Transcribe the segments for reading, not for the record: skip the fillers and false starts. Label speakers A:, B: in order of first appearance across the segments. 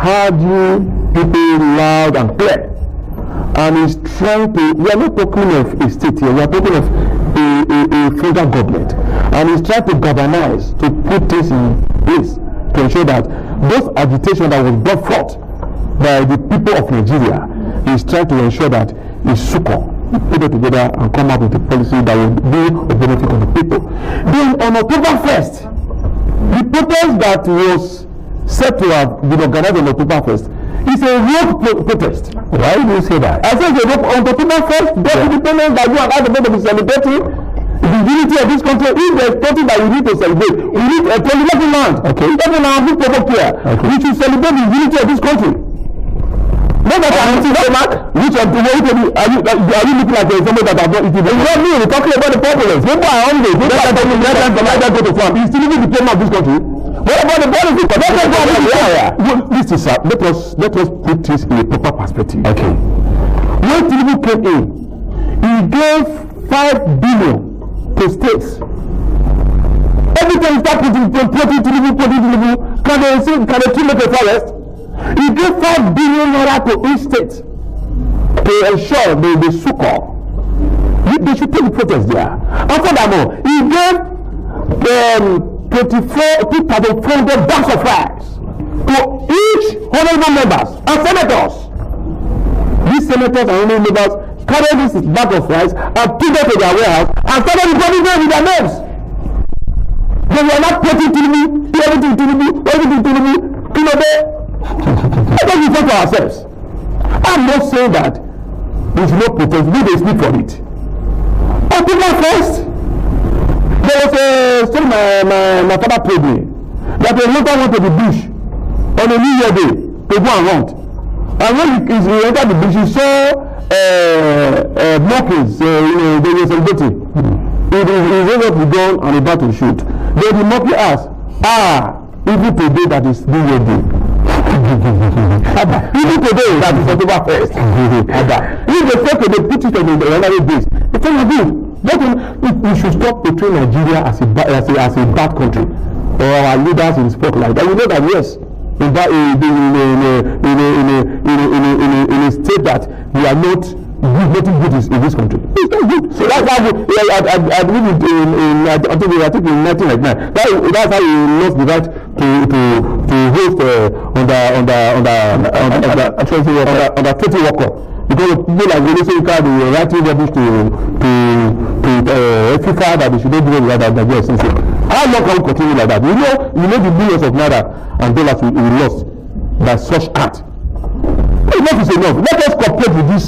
A: heard you people loud and clear. And he's trying to, we are not talking of a state here, we are talking of a federal government. And he's trying to galvanize, to put things in place to ensure that those agitation that was brought forth by the people of Nigeria, he's trying to ensure that he's succor, put it together and come up with a policy that will be a benefit of the people. Then on October 1st, the protest that was set to have been organized on October 1st is a rogue protest.
B: Why do you say that?
A: I said on October 1st, the independence that you and I are going to be celebrating the unity of this country. If there's something that we need to celebrate, we need a political land.
B: Okay.
A: Even our people here, okay. We should celebrate the unity of this country. Not that I'm which of the way are you looking like somebody that have not eaten? It's not me, we're talking about the populace. People are hungry. People are telling me let them go to farm. He's still living the problem of this country. What about the policy? Let us put this in a proper perspective.
B: Okay.
A: When Tinubu came in, he gave 5 billion to states. Every time you start putting Tinubu, can they still make a forest? He gave 5 billion naira to each state to ensure the succor. They should take the protest there. And furthermore, he gave 2,400 bags of rice to each honorable members and senators. These senators and honorable members carried this bag of rice and took it to their warehouse and started reporting them with their names. They were not putting Tinubu, everything Tinubu. Let us be fair to ourselves. I'm not saying that we should not protest, we dey speak for it. October 1st, there was a story my father told me that a local went to the bush on a New Year day to go and hunt. And when he entered the bush, he saw monkeys, they were celebrating. He raised up the gun and about to shoot. Then the monkey asked, even today that is New Year day. Even today that is October 1st. If they say they put it on the other days, it's not good. But we should stop portraying Nigeria as a bad country, or our leaders in spoke like that. We know that yes, in a state that we are not good, nothing good is in this country. It's not good. So that's how I believe I think in 1999. That's how we lost the right to host on the 30 World Cup. Because people like Venezuela, they were writing rubbish to FIFA that they should not do it like that. How long can we continue like that? You know the billions of naira and dollars we lost by such act. Enough is enough. Let us cooperate with this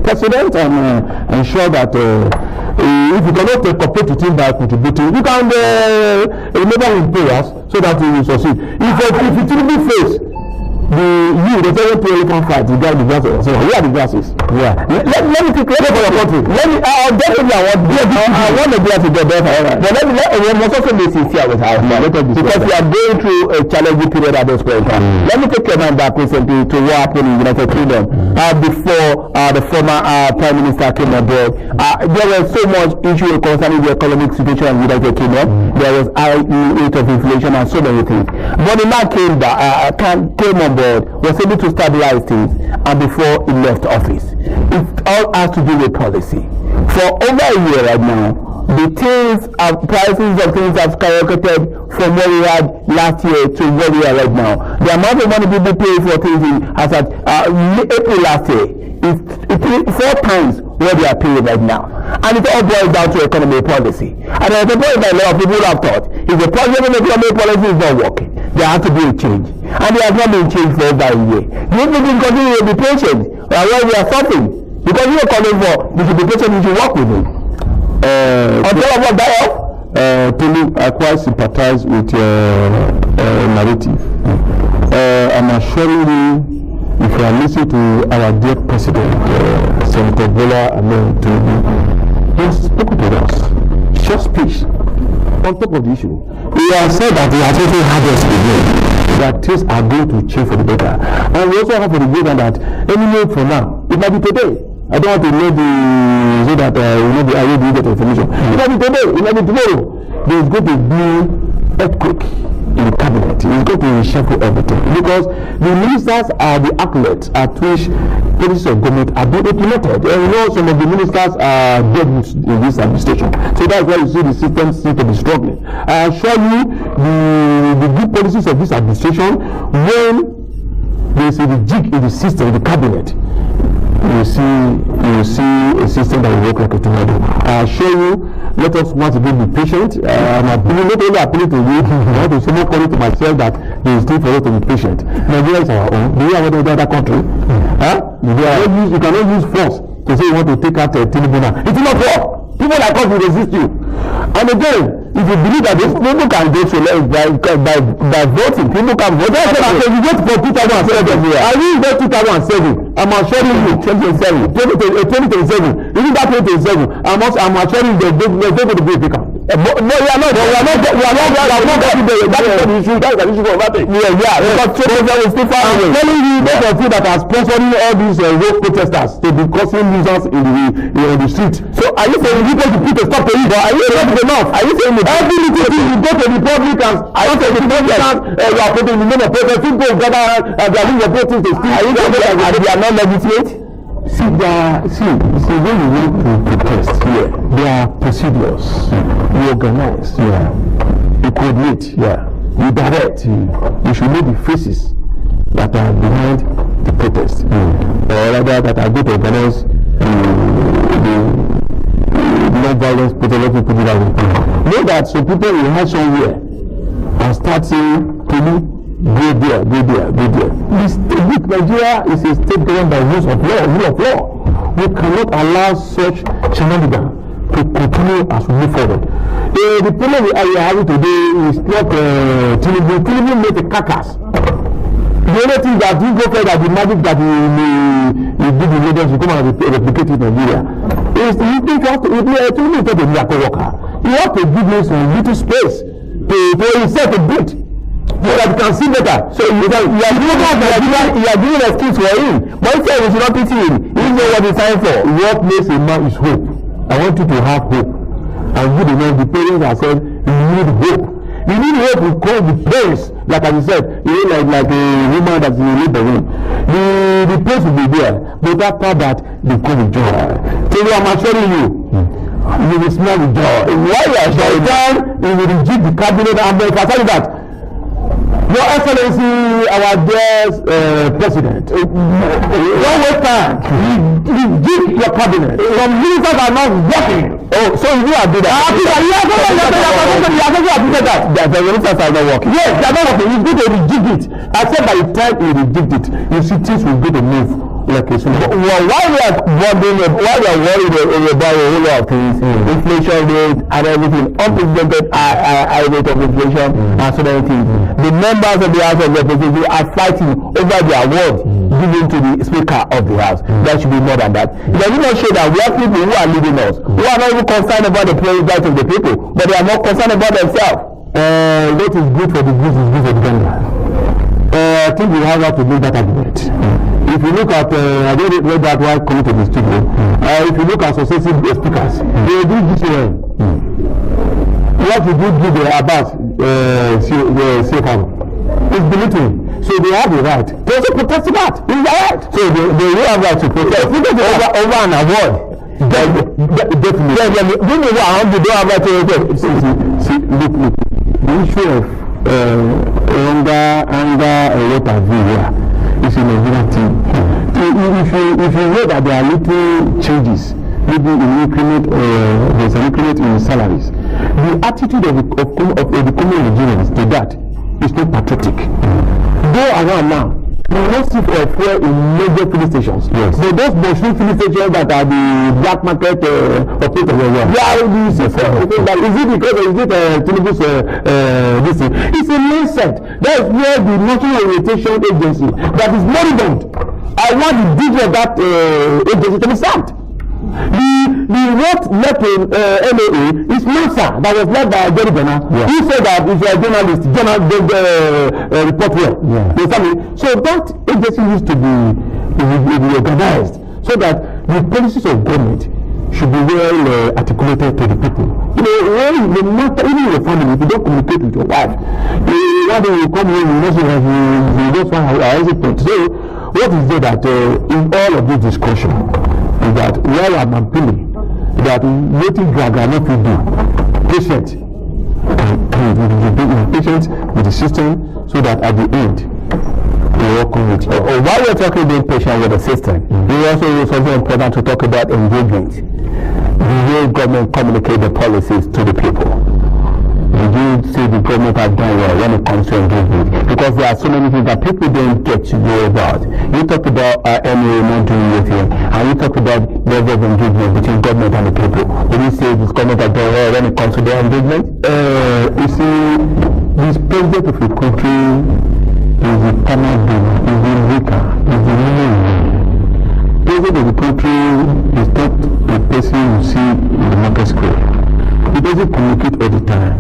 A: president and ensure that if you cannot cooperate with him by contributing, you can remember his prayers so that he will succeed. If you truly face the seven to elephant fight, you got the glasses. So where are the glasses? Yeah. Let me take credit for your country. I want the glasses to get better. But we must also be sincere with our because we are going through a challenging period at this point. Let me take your mind back recently to what happened in the United Kingdom before the former Prime Minister came on board. There was so much issue concerning the economic situation in the United Kingdom. There was high rate of inflation and so many things. But the man came on board, was able to stabilize things, and before he left office, it all has to do with policy. For over a year right now, the prices of things have skyrocketed from where we had last year to where we are right now. The amount of money people pay for things as at April last year is 4 times what they are paying right now. And it all boils down to economic policy. And there's a point that a lot of people have thought, if the economic policy is not working, there has to be a change. And there has not been changed for over a year. The only thing continue to be patient while we are suffering. Because we are calling for, we should be patient, we should work with it. On top of what die off? Tolu, I quite sympathize with your narrative. I'm assuring you, if you are listening to our dear president, Senator Bola Ahmed Tinubu, he spoke to us. Short speech on top of the issue. He has said that he has also had us again, that things are going to change for the better. And we also have for the better that anyway for now, it might be today. I don't want to know so that I will get information. It might be today, it might be tomorrow. There is going to be earthquake in the cabinet. He's going to reshuffle everything because the ministers are the outlets at which policies of government are being implemented. And you know some of the ministers are dead in this administration. So that's why you see the system seems to be struggling. I assure you the good policies of this administration, when there is a jig in the system, in the cabinet, you will see a system that will work like a tornado. I assure you, let us once again be patient. I'm appealing, not only appealing to you, I want to someone calling to myself that there is need for us to be patient. Nigeria is our own. Do you have any other country? You cannot use force to say you want to take out Tinubu now. It will not work. People like us will resist you. And again, if you believe that these people can go to by voting, people can vote. So you vote for 2007. I will vote 2007. I'm assuring you 2027. Even that 2027, I'm assuring you they're going to be a picker. No, we are not. That is the issue. That is the issue for that thing. Yeah. Because is still far away. I'm telling you, those of you that are sponsoring all these road protesters to be causing nuisance in the street. So are you saying you going to put a stop to it? Or are you saying it's enough? Are you saying every little thing you go to the public and are you saying the public you are putting the name of protest, people gather and they are doing the protest to speak. Are you saying that they are not legitimate? See, when you want to protest, there are procedures. You organize, you coordinate, you direct. You should know the faces that are behind the protest, or rather that are going to organize the non-violence protest. Let me put it that way. Know that some people will hide somewhere and start saying to me, go there. Nigeria is a state governed by rule of law. We cannot allow such shenanigans to continue as we move forward. The problem we are having today is not Tinubu made a carcass. The only thing that we go for that the magic that he did in Lagos will come and replicate in Nigeria. Is you think you have to Tinubu is not a miracle worker. You have to give him some little space to himself to breathe. So that you can see better. So you are doing excuse for him. But instead we should not pity him. He knows what he's signed for. What makes a man is hope. I want you to have hope. And good enough, the parents have said you need hope. You need hope to call the parents. Like I said, you know, like a woman that's in a labor room. The place will be there. But after that, they come with joy. So I'm assuring you. You will smell the joy. While you are shouting, you will reject the cabinet and then I tell you that. Your Excellency, our dear President, don't waste time. Reject your cabinet. Some ministers are not working. Oh, so you are doing that. The ministers are not working. Yes, they are not working. He's going to reject it. I said by the time he reject it, you see things will go to move. Like a well, while we are worried about a whole lot of things, inflation rate and everything, unprecedented high rate of inflation and so many things, the members of the House of Representatives are fighting over the award given to the Speaker of the House. There should be more than that. It does not show that we have people who are leading us, who are not even concerned about the president of the people, but they are more concerned about themselves. What is good for the goose is good for the gander. I think we have to make that argument. If you look at, I don't read that while coming to the studio. If you look at successive speakers, they do this well. What you do give the Abbas safe harbor. It's belittling. So they have the right to also protest that. It's their right. So they will have right to protest. Over an award. Definitely. They don't have right to protest. See, look. The issue of anger, and what have you here. It's a Nigerian thing. If you know that there are little changes, maybe in increment or there's an increment in salaries, the attitude of the common Nigerians to that is not patriotic. Go around now. You will not see fuel in major filling stations. Yes. So those Muslim filling stations that are the black market operators, they are these. Is it because is it Tinubu's this thing? It's a mindset. That is where the National Orientation Agency that is moribund. I want the DG of that agency to be sacked. The what led to MAA is Mansa that was led by Jerry Bena. Yeah. He said that if you are a journalist, report well. Yeah. So that agency used to be organized so that the policies of government should be well articulated to the people. no matter, even your family, if you don't communicate with your wife, one day you come home, you just want to hesitate. So, what is it that in all of this discussion is that where I'm appealing that waiting drag are not to do patient with the system so that at the end we work on it.
B: While we're talking being patient with the system, we also something important to talk about engagement. The way government communicate the policies to the people. Did you see the government have done well when it comes to engagement? Because there are so many things that people don't get to know about. You talked about MA not doing anything, and you talked about the level of engagement between government and the people. Did you say this government has done well when it comes to their engagement?
A: You see, this president of a country is a permanent donor, is a leader, is a millionaire. President of the country is not a person you see in the market square. He doesn't communicate all the time.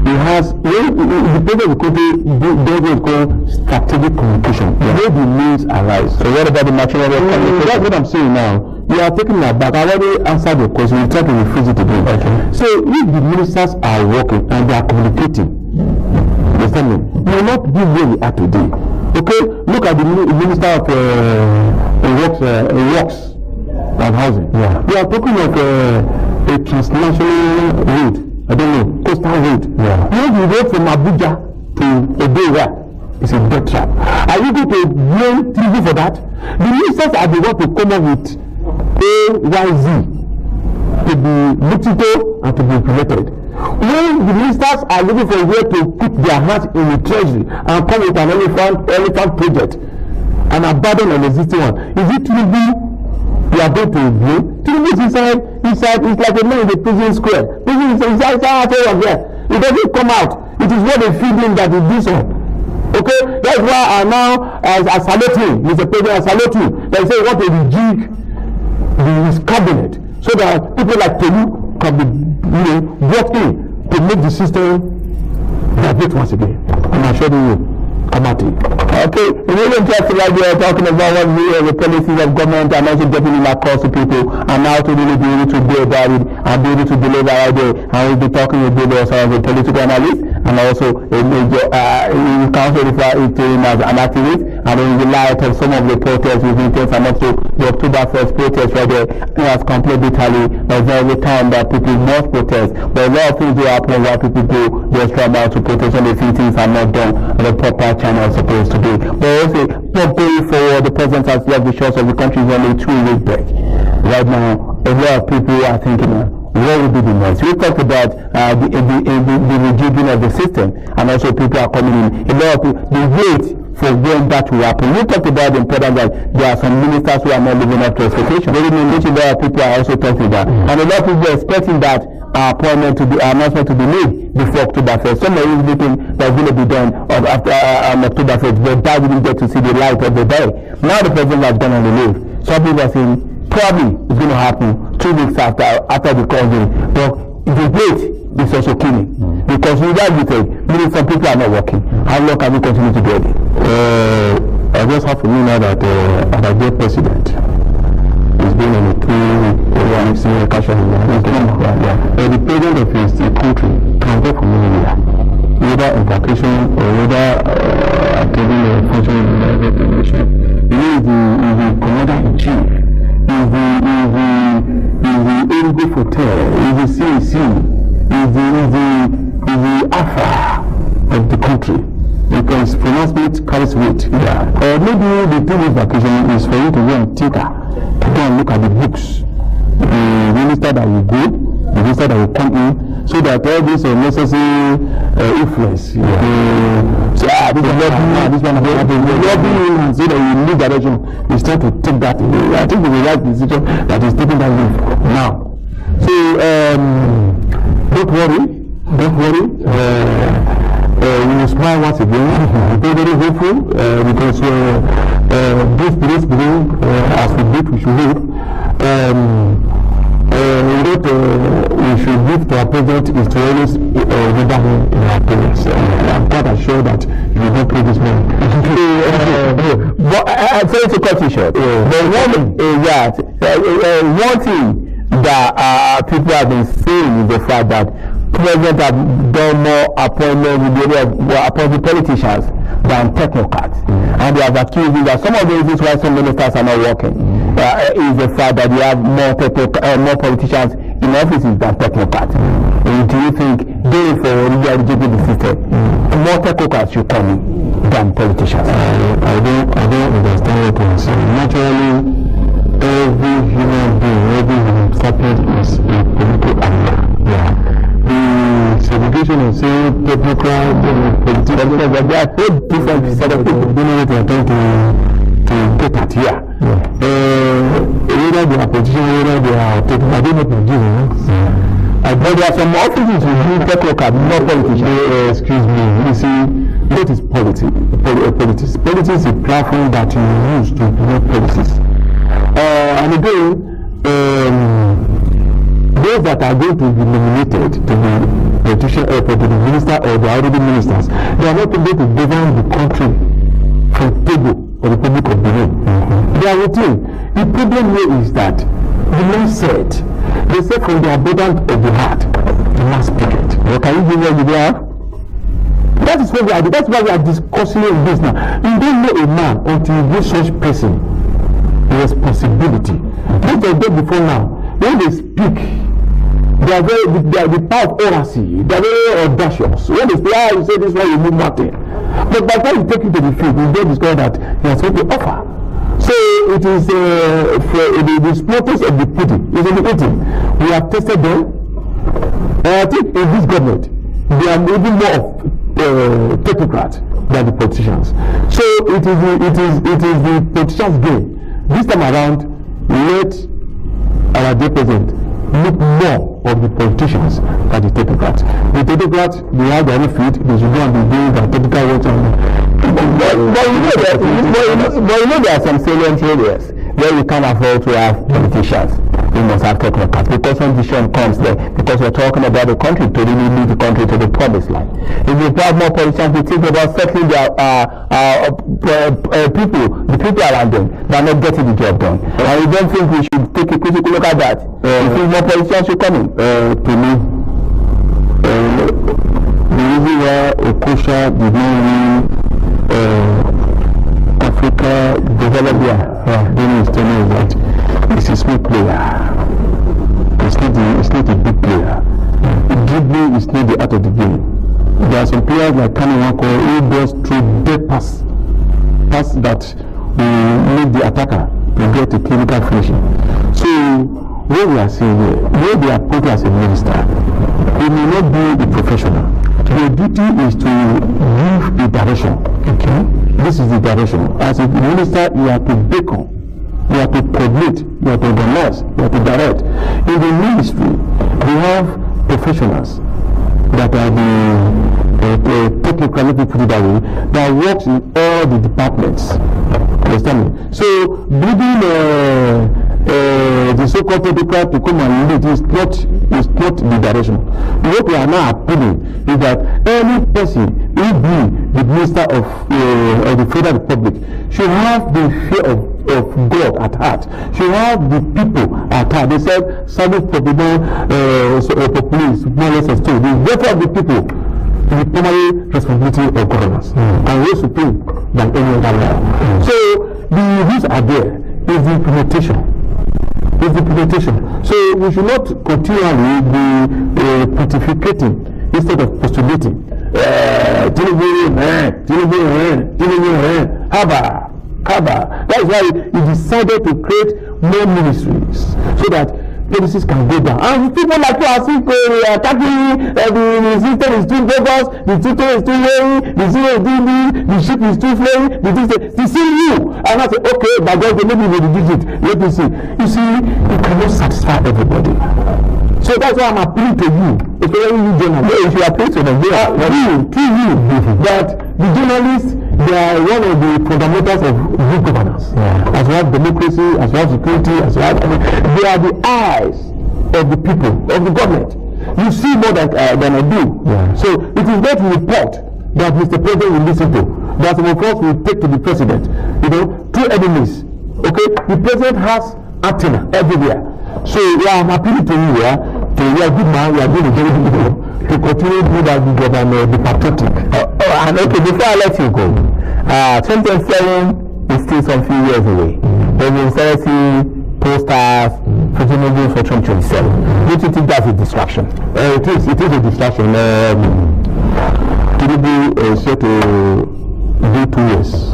A: He has, the president of the country does what we call strategic communication. The way the needs arise.
B: So what about the machinery of communication?
A: That's what I'm saying now. You are taking that back. I already answered your question. You try to rephrase it again.
B: Okay.
A: So if the ministers are working and they are communicating, understand me? You will not be where we are today. Okay? Look at the minister of works and housing.
B: Yeah.
A: We are talking of a transnational road. I don't know, coastal road.
B: Yeah.
A: You go from Abuja to Obewa. It's a death trap. Are you going to blame TV for that? The ministers are the ones to come up with AYZ to be looked into and to be implemented. When the ministers are looking for a way to put their hands in the treasury and come with an elephant project and abandon an existing one, is it Tinubu you are going to blame? Tinubu is inside, it's like a man in the prison square. Prison is inside there. It doesn't come out. It is what they feed him that he does on. Okay? That's why I now, I salute him, Mr. President, I salute you. They say what to rejig his cabinet so that people like Tolu can be brought in to make the system vibrate once again. I'm assuring you.
B: Okay, really interesting like you're talking about what the policies of government and also getting it across to people and how to really be able to go about it and be able to deliver right there. And we'll be talking with Bill also as a political analyst and also a major you can also refer to him as an activist, and then in the light of some of the protests with intense and also the October 1st protest right there, it has completely tally. There's every time that people must protest, but a lot of things do happen where people go the extra mile to protest when they see things are not done on the proper channel supposed to be. But also, not going forward, the president has left the shores of the country is on a 2-week break. Right now, a lot of people are thinking, what will be the next? We talked about the rejigging of the system, and also people are coming in. A lot of people, the wait for when that will happen. We talked about the importance that there are some ministers who are not living up to expectations. Very many people are also talking about, and a lot of people are expecting that appointment to be announcement to be made before October 1st. Some are even thinking that's going to be done after October 1st, but that didn't get to see the light of the day. Now the president has gone on the leave. Some people are saying probably it's going to happen 2 weeks after the closing, but the date is also killing because without it, meaning some people are not working. How long can we continue to do it?
A: I just have to know now that our great president is being on a 2-week senior cash on the president of his country can go from anywhere, either on vacation or either attending a function in the nation. He is the commander in chief. Is the English hotel, is the CAC, is the Afra of the country. Because pronouncement carries weight. Yeah. Or maybe the 2 weeks vacation is for you to go and theater, to go and look at the books. The minister that will go, the minister that will come in, so that all this necessary influence. This one lobbying, so that you lead direction. It's time to take that. I think it's the right decision that is taking that move now. So don't worry. We will smile once again. Very, very hopeful because this believe as we did, we should hope. What we should give to our president is to always remember him in our prayers. I'm quite assured that you will not pray this man.
B: But I'm sorry to cut you short. But one thing that people have been saying is the fact that president have done more appointments in the area of appointing politicians than technocrats. And they have accused you that some of the reasons why some ministers are not working is the fact that you have more politicians in offices than technocrats. Do you think going forward you are rejecting the system? More technocrats should come in than politicians?
A: I don't understand what you're saying. Naturally, every human being, every human sapient is a political animal. Yeah. The segregation of saying technocrat, politicians, they are different set of people. Don't know what they are trying to get at here. Whether they are politicians, whether they are technocrat, I don't know what they're doing.
B: But there are some offices who do technocrat, not politicians.
A: Excuse me. You see, what is politics? Politics is a platform that you use to promote policies. And again, those that are going to be nominated to be politician or to the minister or the already ministers, they are not able to govern the country from Togo or the Republic of Benin. They are routine. The problem here is that the man said, they said from the abundance of the heart, the man speaketh. Well, can you give me what you have? That is what we are. That's why we are discussing this now. You don't know a man until you give such person responsibility. What I did before now, when they speak, they are the power of oracy. They are very audacious. When they say, you say this one, you move nothing. But by the time you take it to the field, you don't discover that he has something to offer. So it is the smallest of the pudding is in the eating. We have tested them. I think in this government, they are even more technocrats than the politicians. So it is the politicians' game. This time around, let our dear president look more of the politicians than the technocrats. The technocrats, they have their own feet, they should go and be doing their technical work.
B: But you know there are some salient areas where we can't afford to have politicians. We must have technocrats because some decision comes there because we're talking about the country to really lead the country to the promised land. If we have more politicians, we think about settling their the people around them that are not getting the job done. And we don't think we should take a critical look at that. You think more politicians should come in?
A: To me, the reason why Okosha did not win Africa Development during his tenure is that he's a small player. It's not a big player. Dribbling is not the art of the game. There are some players like Kanu Wako who goes through dead pass that will make the attacker to get a clinical finishing. So what we are saying here, where they are put as a minister, he may not be a professional. The duty is to give a direction. Okay, this is the direction. As a minister, you have to beckon, you have to coordinate, you have to organize, you have to direct. In the ministry, we have professionals that are the technical, let me put it that way, that works in all the departments. Understand me? So bringing the so-called technical to come and lead is not the direction. What we are now appealing is that any person who be the minister of the Federal Republic should have the fear of God at heart, should have the people at heart. They said service popular populace more or less as the welfare of the people is the primary responsibility of governance and way supreme than any other law. So the rules are there. Is the implementation. So we should not continually be pontificating instead of postulating. Haba. That is why he decided to create more ministries so that policies can go down. And people like you are seeing attacking the system is too bogus, the system is too heavy, the system is too big, the ship is too flowing, they see you. And I say, okay, but God, maybe we reduce it. Let me see. You see, you cannot satisfy everybody. So that's why I'm appealing to you, especially you journalists. If you appeal to them, to you, that the journalists, they are one of the fundamentals of good governance. As well as democracy, as well as security, as well as they are the eyes of the people, of the government. You see more than I do. So it is not a report that Mr. President will listen to. That some of us will take to the president. Two enemies. Okay, the president has antenna everywhere. So I'm appealing to you, you are a good man, you are doing a very good job, to continue to do that good job and be patriotic.
B: And okay, before I let you go, 2027 is still some few years away. But we start seeing posters, presumably for 2027. Do you think that's a distraction?
A: It is a distraction. Tinubu is set to do 2 years.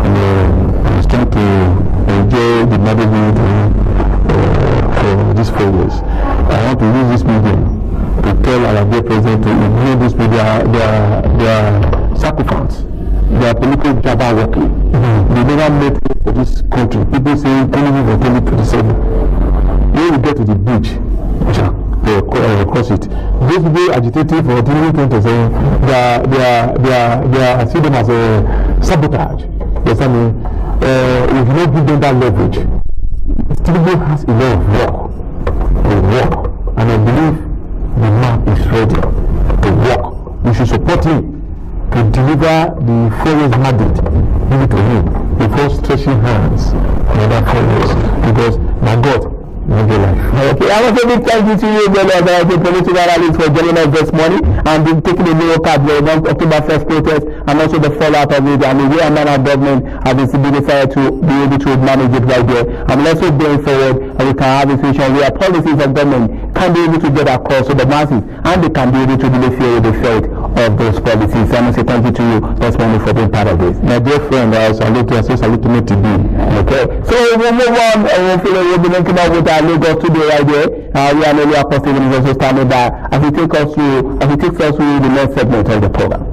A: And he's trying to enjoy the management for these 4 years. I want to use this medium to tell our dear president to ignore this media, their sacrifice, their political jabber working. They never made it for this country. People say Tinubu for 2027. When we get to the bridge, they cross it. Those people agitating for Tinubu 2027, they are see them as a sabotage. Yes, I mean, if you don't give them that leverage, Tinubu has a lot of work, and I believe the man is ready to work. We should support him to deliver the 4 years mandate given to him before stretching hands another 4 years, because my God, live life.
B: Okay, I want to say thank you to you, brother, about the political rallies for joining us this morning and taking a new card for the October 1st protest and also the fallout of it and the way our government has decided to be able to manage it right there. And let's hope going forward and we can have a situation where policies of government can be able to get across to the masses and they can be able to really feel the effect of those policies. So I want to say thank you to you this morning for being part of this.
A: My dear friend, I salute you to me today.
B: Okay, so we'll move on and we'll be linking up with our Lagos today right there. We are Apostle is also standing by as he takes us through the next segment of the program.